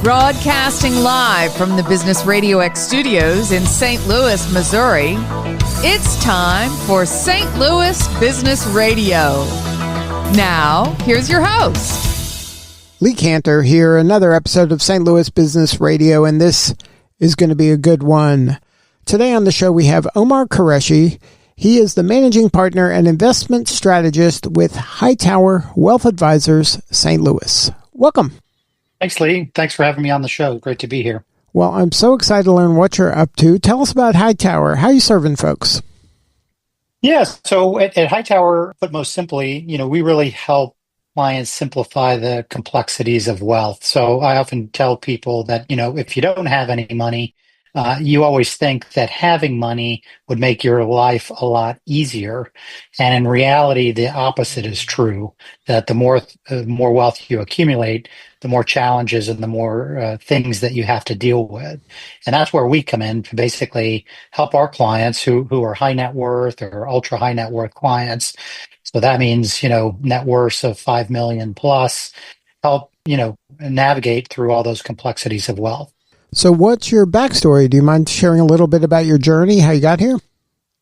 Broadcasting live from the Business RadioX studios in St. Louis, Missouri, it's time for St. Louis Business Radio. Now, here's your host. Lee Cantor here, another episode of St. Louis Business Radio, and this is going to be a good one. Today on the show, we have Omar Qureshi. He is the managing partner and investment strategist with Hightower Wealth Advisors, St. Louis. Welcome. Thanks, Lee. Thanks for having me on the show. Great to be here. Well, I'm so excited to learn what you're up to. Tell us about Hightower. How are you serving folks? Yes. So at Hightower, put most simply, we really help clients simplify the complexities of wealth. So I often tell people that, if you don't have any money, you always think that having money would make your life a lot easier. And in reality, the opposite is true, that the more wealth you accumulate, the more challenges and the more things that you have to deal with. And that's where we come in to basically help our clients who are high net worth or ultra high net worth clients. So that means, net worths of 5 million plus, help, navigate through all those complexities of wealth. So what's your backstory? Do you mind sharing a little bit about your journey, how you got here?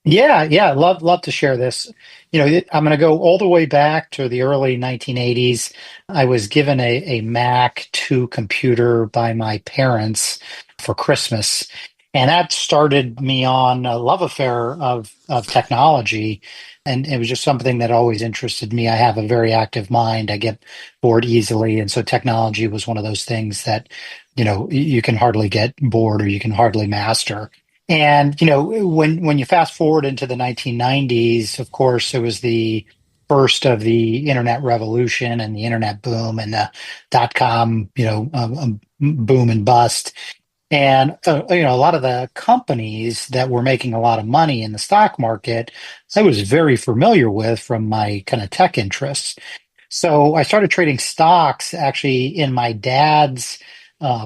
Yeah. Love to share this. I'm going to go all the way back to the early 1980s. I was given a Mac 2 computer by my parents for Christmas. And that started me on a love affair of technology. And it was just something that always interested me. I have a very active mind. I get bored easily. And so technology was one of those things that, you can hardly get bored or you can hardly master. And, when you fast forward into the 1990s, of course, it was the first of the internet revolution and the internet boom and the dot-com, boom and bust. And, a lot of the companies that were making a lot of money in the stock market, I was very familiar with from my kind of tech interests. So I started trading stocks actually in my dad's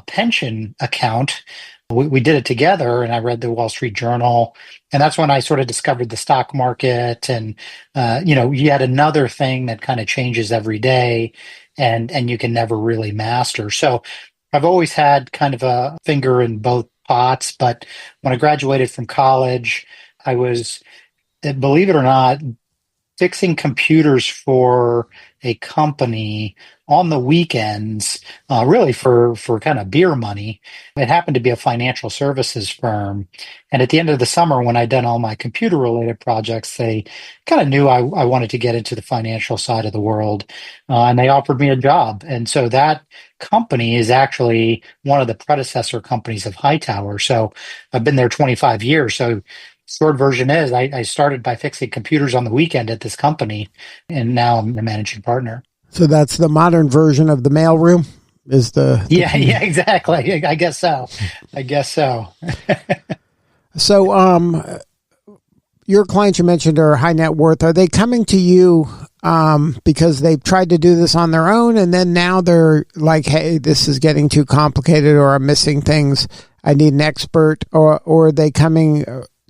pension account. We did it together, and I read the Wall Street Journal, and that's when I sort of discovered the stock market. And yet another thing that kind of changes every day, and you can never really master. So I've always had kind of a finger in both pots. But when I graduated from college, I was, believe it or not, fixing computers for a company on the weekends, really for kind of beer money. It happened to be a financial services firm. And at the end of the summer, when I'd done all my computer related projects, they kind of knew I wanted to get into the financial side of the world. And they offered me a job. And so that company is actually one of the predecessor companies of Hightower. So I've been there 25 years. So short version is I started by fixing computers on the weekend at this company, and now I'm the managing partner. So that's the modern version of the mailroom? Yeah, exactly. I guess so. So your clients you mentioned are high net worth. Are they coming to you because they've tried to do this on their own, and then now they're like, hey, this is getting too complicated, or I'm missing things, I need an expert, or are they coming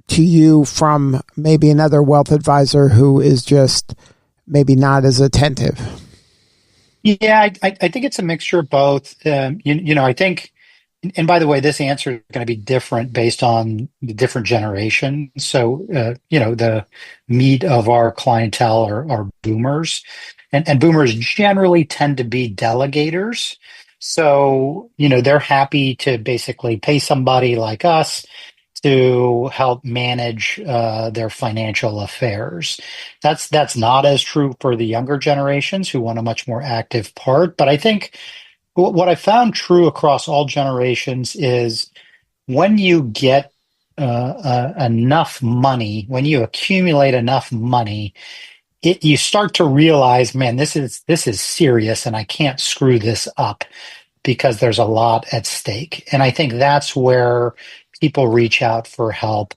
to you from maybe another wealth advisor who is just maybe not as attentive? Yeah, I think it's a mixture of both. I think, and by the way, this answer is going to be different based on the different generations. So, the meat of our clientele are boomers, and boomers generally tend to be delegators. So, they're happy to basically pay somebody like us to help manage their financial affairs. That's not as true for the younger generations who want a much more active part. But I think what I found true across all generations is when you get enough money, when you accumulate enough money, you start to realize, man, this is serious, and I can't screw this up because there's a lot at stake. And I think that's where people reach out for help,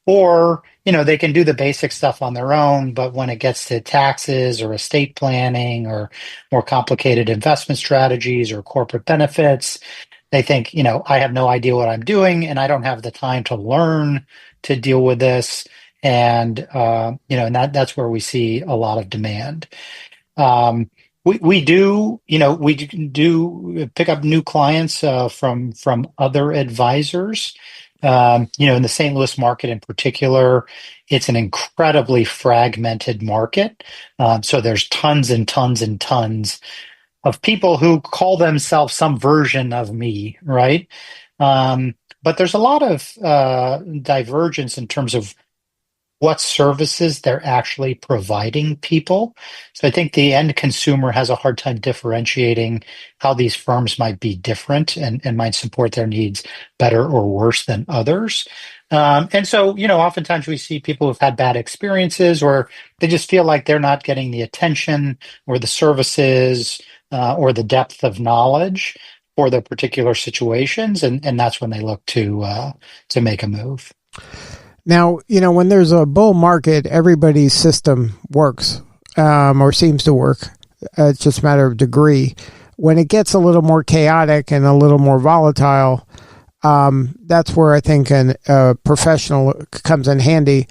or, they can do the basic stuff on their own, but when it gets to taxes or estate planning or more complicated investment strategies or corporate benefits, they think, I have no idea what I'm doing, and I don't have the time to learn to deal with this. And, and that's where we see a lot of demand. We do, we do pick up new clients from other advisors. In the St. Louis market in particular, it's an incredibly fragmented market. So there's tons and tons and tons of people who call themselves some version of me, right? But there's a lot of divergence in terms of what services they're actually providing people. So I think the end consumer has a hard time differentiating how these firms might be different and might support their needs better or worse than others. And so, oftentimes we see people who've had bad experiences or they just feel like they're not getting the attention or the services or the depth of knowledge for their particular situations. And that's when they look to make a move. Now, when there's a bull market, everybody's system works or seems to work. It's just a matter of degree. When it gets a little more chaotic and a little more volatile, that's where I think a professional comes in handy.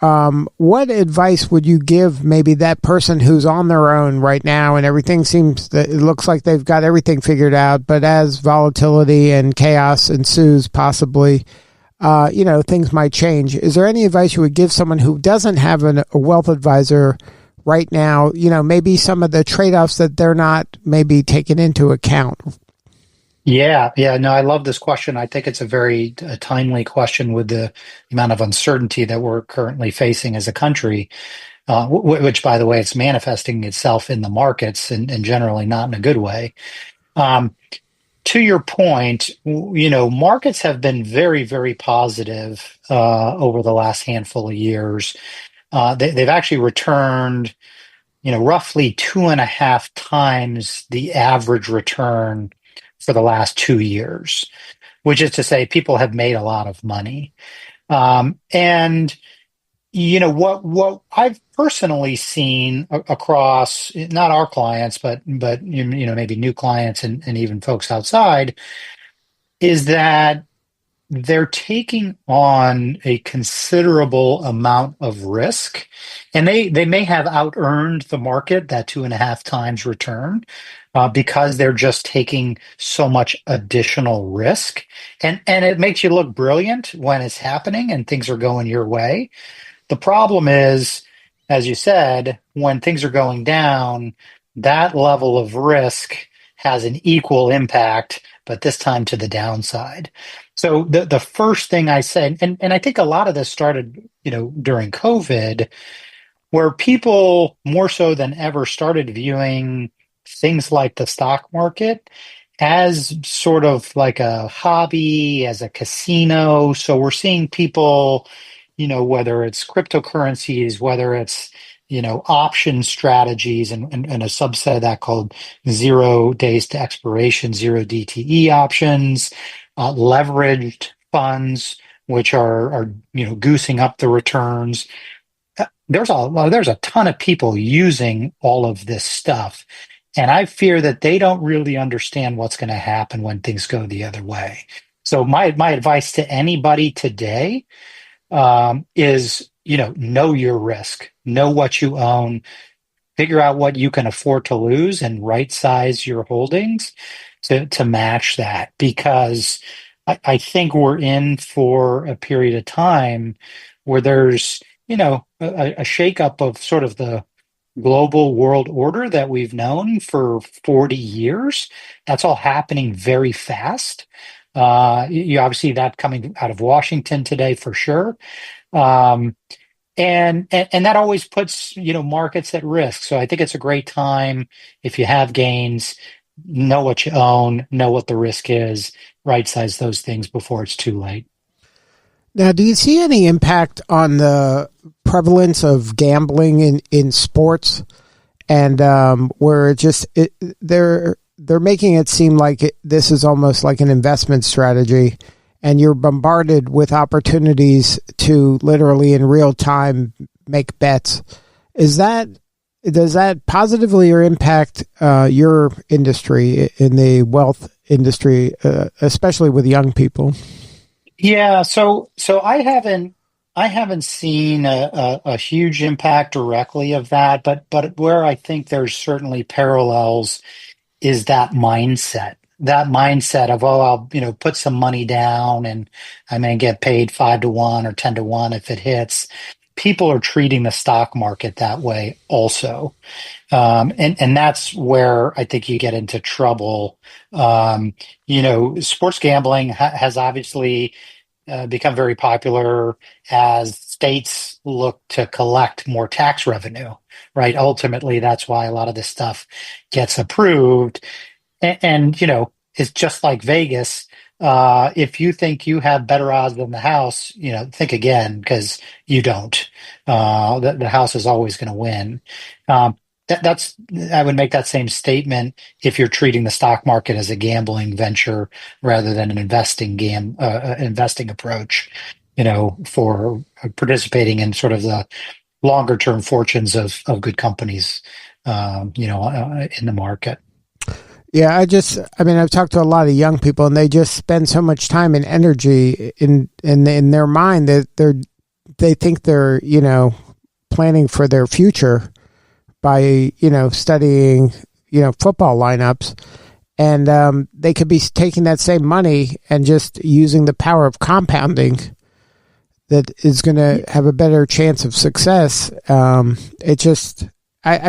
What advice would you give maybe that person who's on their own right now and everything it looks like they've got everything figured out, but as volatility and chaos ensues, possibly, things might change. Is there any advice you would give someone who doesn't have a wealth advisor right now, maybe some of the trade-offs that they're not maybe taking into account? Yeah. No, I love this question. I think it's a very timely question with the amount of uncertainty that we're currently facing as a country, which, by the way, it's manifesting itself in the markets and generally not in a good way. To your point, markets have been very, very positive over the last handful of years. They've actually returned, roughly 2.5 times the average return for the last 2 years, which is to say people have made a lot of money. And what I've personally seen across not our clients, but maybe new clients and even folks outside, is that they're taking on a considerable amount of risk, and they may have out-earned the market, that 2.5 times return, because they're just taking so much additional risk. And it makes you look brilliant when it's happening and things are going your way. The problem is, as you said, when things are going down, that level of risk has an equal impact, but this time to the downside. So the first thing I said, and I think a lot of this started, during COVID, where people more so than ever started viewing things like the stock market as sort of like a hobby, as a casino. So we're seeing people, whether it's cryptocurrencies, whether it's, option strategies and a subset of that called 0 days to expiration, 0 DTE options, leveraged funds, which are goosing up the returns. There's a ton of people using all of this stuff. And I fear that they don't really understand what's going to happen when things go the other way. So my advice to anybody today is, know your risk, know what you own, figure out what you can afford to lose and right size your holdings to match that. Because I think we're in for a period of time where there's, a shakeup of sort of the global world order that we've known for 40 years. That's all happening very fast. You obviously that coming out of Washington today for sure. And that always puts, markets at risk. So I think it's a great time if you have gains, know what you own, know what the risk is, right size those things before it's too late. Now, do you see any impact on the prevalence of gambling in sports, and where they're making it seem like this is almost like an investment strategy, and you're bombarded with opportunities to literally in real time make bets? Does that positively or impact your industry in the wealth industry, especially with young people? Yeah, so I haven't I haven't seen a huge impact directly of that, but where I think there's certainly parallels is that mindset. That mindset of, oh, I'll, put some money down and I may get paid 5 to 1 or 10 to 1 if it hits. People are treating the stock market that way also. And that's where I think you get into trouble. Sports gambling has obviously become very popular as states look to collect more tax revenue, right? Ultimately, that's why a lot of this stuff gets approved. And it's just like Vegas. If you think you have better odds than the house, think again because you don't. The house is always going to win. Um, that's I would make that same statement if you're treating the stock market as a gambling venture rather than an investing approach. For participating in sort of the longer term fortunes of good companies. In the market. Yeah, I mean, I've talked to a lot of young people, and they just spend so much time and energy in their mind that they think they're planning for their future by studying football lineups, and they could be taking that same money and just using the power of compounding that is going to have a better chance of success. I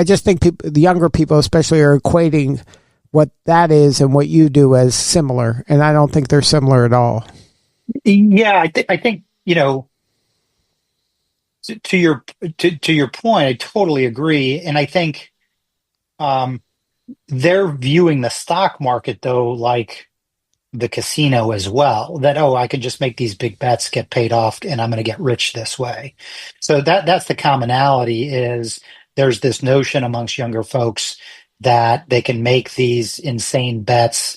just think the younger people especially are equating what that is and what you do as similar, and I don't think they're similar at all. Yeah, I think to your point, I totally agree, and I think um, they're viewing the stock market though like the casino as well. That I could just make these big bets, get paid off, and I'm going to get rich this way. So that's the commonality. Is there's this notion amongst younger folks that they can make these insane bets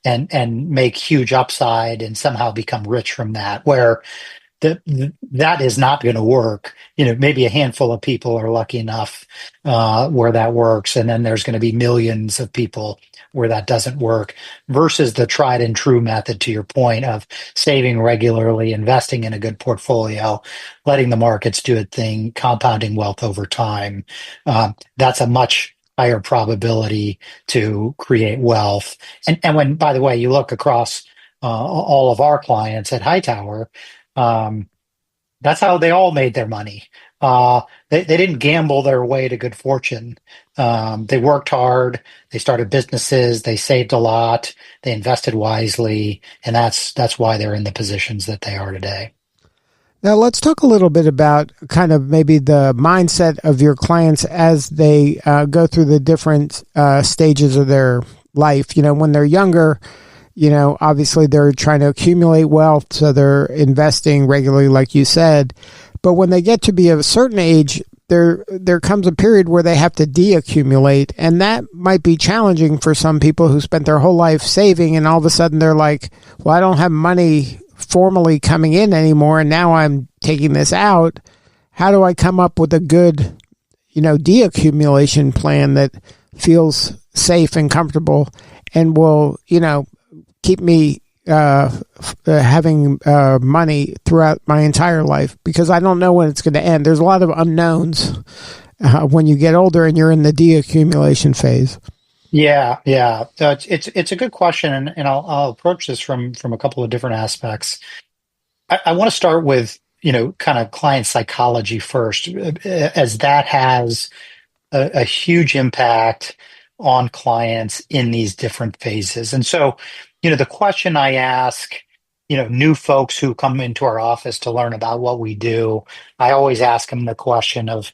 and make huge upside and somehow become rich from that. Where that is not going to work. Maybe a handful of people are lucky enough where that works, and then there's going to be millions of people where that doesn't work. Versus the tried and true method, to your point, of saving regularly, investing in a good portfolio, letting the markets do a thing, compounding wealth over time. That's a much higher probability to create wealth. And when, by the way, you look across all of our clients at Hightower. Um, that's how they all made their money. They didn't gamble their way to good fortune. They worked hard. They started businesses. They saved a lot. They invested wisely, and that's why they're in the positions that they are today. Now, let's talk a little bit about kind of maybe the mindset of your clients as they go through the different stages of their life. When they're younger, obviously they're trying to accumulate wealth, so they're investing regularly, like you said. But when they get to be of a certain age, there comes a period where they have to deaccumulate, and that might be challenging for some people who spent their whole life saving, and all of a sudden they're like, well, I don't have money formally coming in anymore, and now I'm taking this out. How do I come up with a good, deaccumulation plan that feels safe and comfortable and will, keep me having money throughout my entire life? Because I don't know when it's going to end. There's a lot of unknowns when you get older and you're in the deaccumulation phase. Yeah, yeah. So it's a good question, and I'll approach this from a couple of different aspects. I want to start with kind of client psychology first, as that has a huge impact on clients in these different phases. And so, the question I ask, new folks who come into our office to learn about what we do, I always ask them the question of,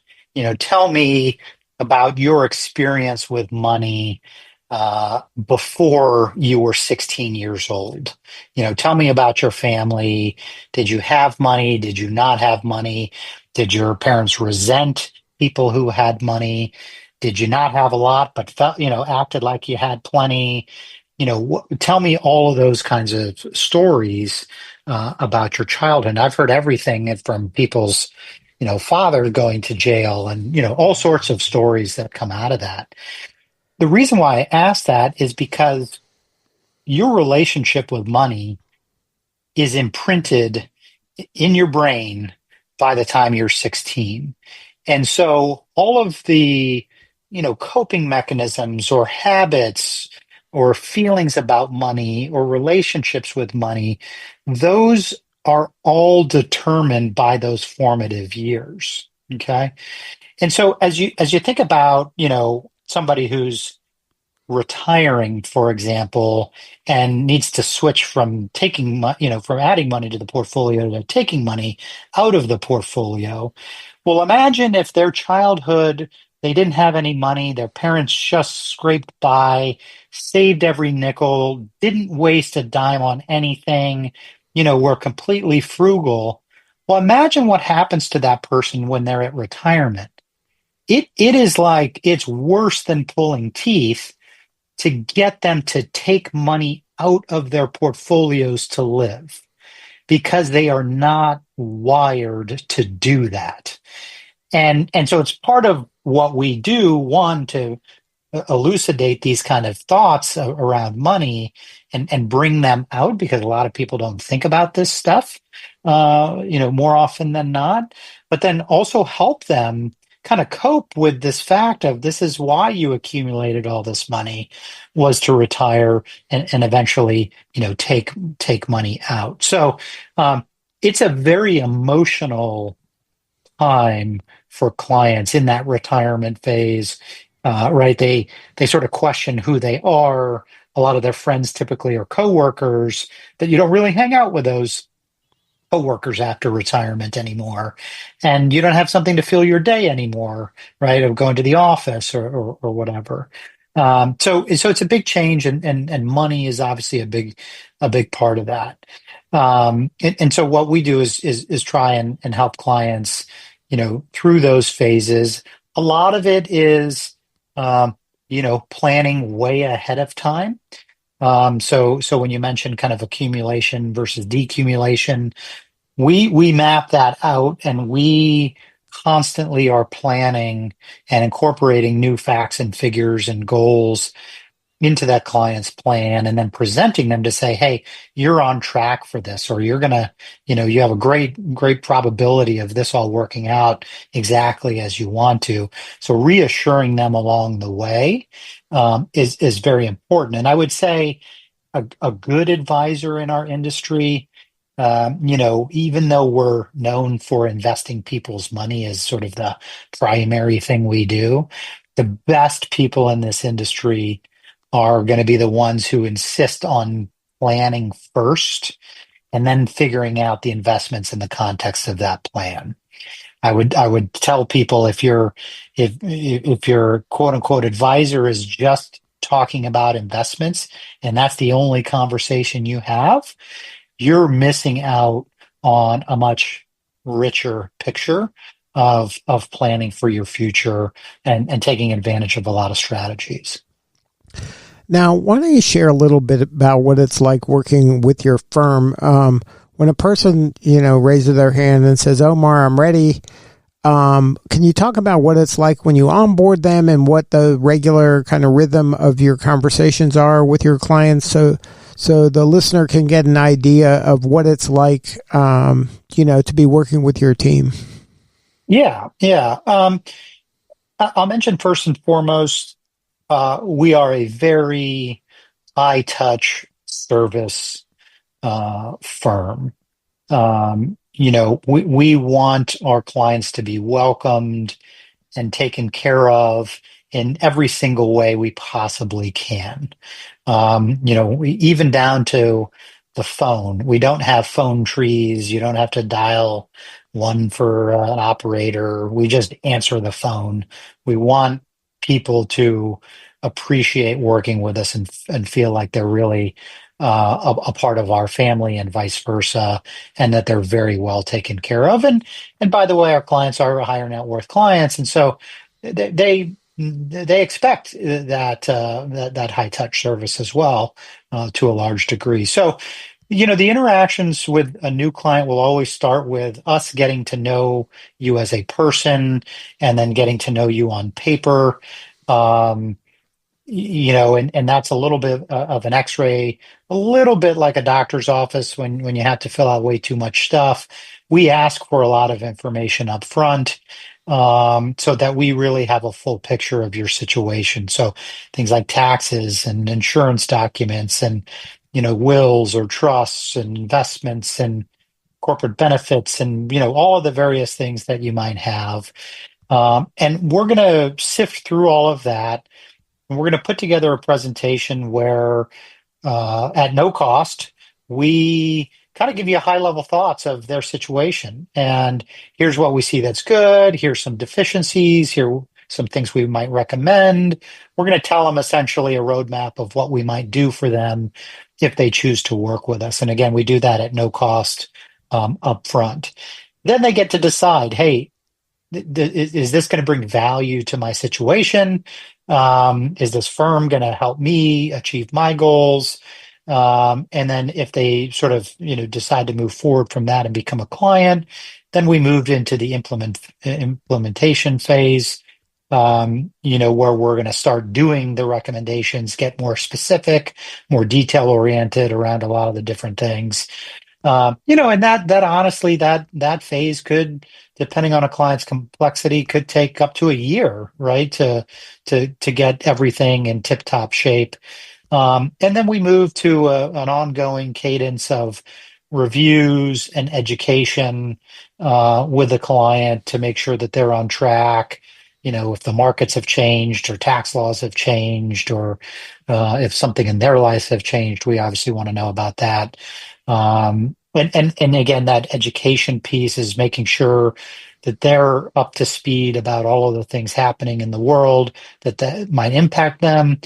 tell me about your experience with money before you were 16 years old. Tell me about your family. Did you have money? Did you not have money? Did your parents resent people who had money? Did you not have a lot, but felt, acted like you had plenty? Tell me all of those kinds of stories about your childhood. I've heard everything from people's, father going to jail and, all sorts of stories that come out of that. The reason why I ask that is because your relationship with money is imprinted in your brain by the time you're 16. And so all of the, coping mechanisms or habits or feelings about money or relationships with money, those are all determined by those formative years. Okay. And so as you think about, somebody who's retiring, for example, and needs to switch from taking from adding money to the portfolio to taking money out of the portfolio. Well, imagine if their childhood, they didn't have any money, their parents just scraped by, saved every nickel, didn't waste a dime on anything, were completely frugal. Well, imagine what happens to that person when they're at retirement. It is like it's worse than pulling teeth to get them to take money out of their portfolios to live because they are not wired to do that. And so it's part of what we do, one, to elucidate these kind of thoughts around money and bring them out because a lot of people don't think about this stuff, more often than not, but then also help them kind of cope with this fact of this is why you accumulated all this money was to retire and eventually, take money out. So it's a very emotional time for clients in that retirement phase, right? They sort of question who they are. A lot of their friends typically are coworkers that you don't really hang out with those coworkers after retirement anymore, and you don't have something to fill your day anymore, right? Of going to the office or whatever. So it's a big change, and money is obviously a big part of that. And so what we do is try and help clients, through those phases. A lot of it is, planning way ahead of time. So when you mention kind of accumulation versus decumulation, we map that out, and we constantly are planning and incorporating new facts and figures and goals into that client's plan and then presenting them to say, hey, you're on track for this, or you're going to, you have a great probability of this all working out exactly as you want to. So reassuring them along the way is very important. And I would say a good advisor in our industry, even though we're known for investing people's money as sort of the primary thing we do, the best people in this industry are going to be the ones who insist on planning first and then figuring out the investments in the context of that plan. I would tell people if your quote unquote advisor is just talking about investments and that's the only conversation you have, you're missing out on a much richer picture of planning for your future and taking advantage of a lot of strategies. Now, why don't you share a little bit about what it's like working with your firm? When a person, raises their hand and says, Omar, I'm ready. Can you talk about what it's like when you onboard them and what the regular kind of rhythm of your conversations are with your clients so the listener can get an idea of what it's like, to be working with your team? Yeah. I'll mention first and foremost, we are a very high touch service firm. We want our clients to be welcomed and taken care of in every single way we possibly can. Even down to the phone. We don't have phone trees. You don't have to dial one for an operator. We just answer the phone. We want people to appreciate working with us and feel like they're really a part of our family and vice versa, and that they're very well taken care of. And by the way, our clients are higher net worth clients, and so they expect that high touch service as well, to a large degree. So, the interactions with a new client will always start with us getting to know you as a person, and then getting to know you on paper. and that's a little bit of an x-ray, a little bit like a doctor's office when you have to fill out way too much stuff. We ask for a lot of information up front, so that we really have a full picture of your situation. So things like taxes and insurance documents and, wills or trusts and investments and corporate benefits and, all of the various things that you might have. And we're going to sift through all of that. And we're going to put together a presentation where, at no cost, we kind of give you high level thoughts of their situation. And here's what we see that's good. Here's some deficiencies. Here are some things we might recommend. We're going to tell them essentially a roadmap of what we might do for them if they choose to work with us. And again, we do that at no cost, up front. Then they get to decide, hey, is this going to bring value to my situation? Is this firm going to help me achieve my goals? And then if they sort of, decide to move forward from that and become a client, then we moved into the implementation phase, where we're going to start doing the recommendations, get more specific, more detail oriented around a lot of the different things. And that honestly, that phase could, depending on a client's complexity, could take up to a year, right? To get everything in tip-top shape. And then we move to an ongoing cadence of reviews and education, with the client to make sure that they're on track. If the markets have changed or tax laws have changed, or if something in their life have changed, we obviously want to know about that. And again, that education piece is making sure that they're up to speed about all of the things happening in the world that might impact them.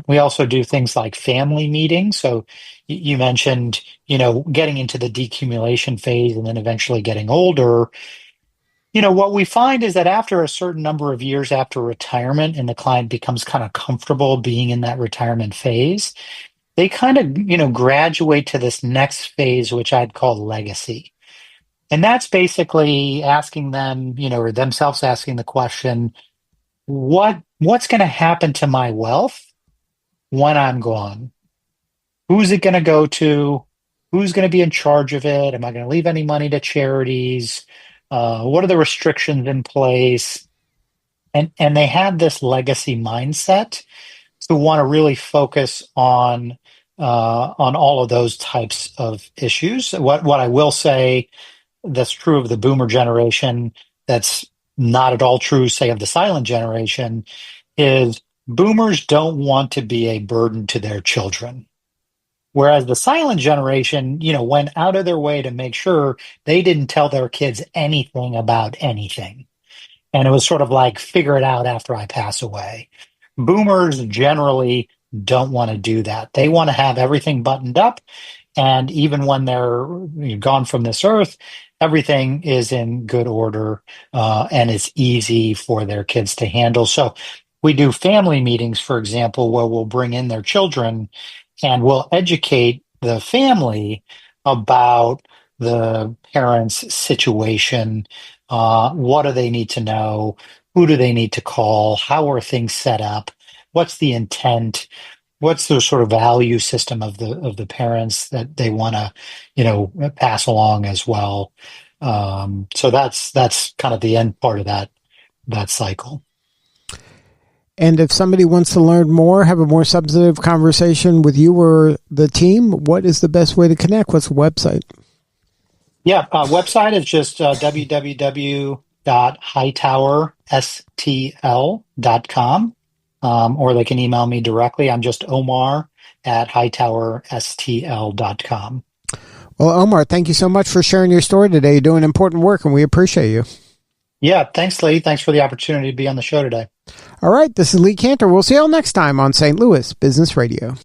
We also do things like family meetings. So you mentioned, getting into the decumulation phase and then eventually getting older. What we find is that after a certain number of years after retirement and the client becomes kind of comfortable being in that retirement phase, they kind of, graduate to this next phase, which I'd call legacy. And that's basically asking them, or themselves asking the question, what's going to happen to my wealth when I'm gone? Who's it going to go to? Who's going to be in charge of it? Am I going to leave any money to charities? What are the restrictions in place? And they have this legacy mindset to want to really focus on all of those types of issues. What I will say that's true of the boomer generation, that's not at all true, say, of the silent generation, is boomers don't want to be a burden to their children. Whereas the silent generation, went out of their way to make sure they didn't tell their kids anything about anything. And it was sort of like, figure it out after I pass away. Boomers generally don't want to do that. They want to have everything buttoned up. And even when they're gone from this earth, everything is in good order, and it's easy for their kids to handle. So we do family meetings, for example, where we'll bring in their children and we'll educate the family about the parents' situation. What do they need to know? Who do they need to call? How are things set up? What's the intent? What's the sort of value system of the parents that they want to, pass along as well? So that's kind of the end part of that cycle. And if somebody wants to learn more, have a more substantive conversation with you or the team, what is the best way to connect? What's the website? Yeah, website is just www.hightowerstl.com, or they can email me directly. I'm just Omar@hightowerstl.com. Well, Omar, thank you so much for sharing your story today. You're doing important work, and we appreciate you. Yeah, thanks, Lee. Thanks for the opportunity to be on the show today. All right, this is Lee Cantor. We'll see you all next time on St. Louis Business Radio.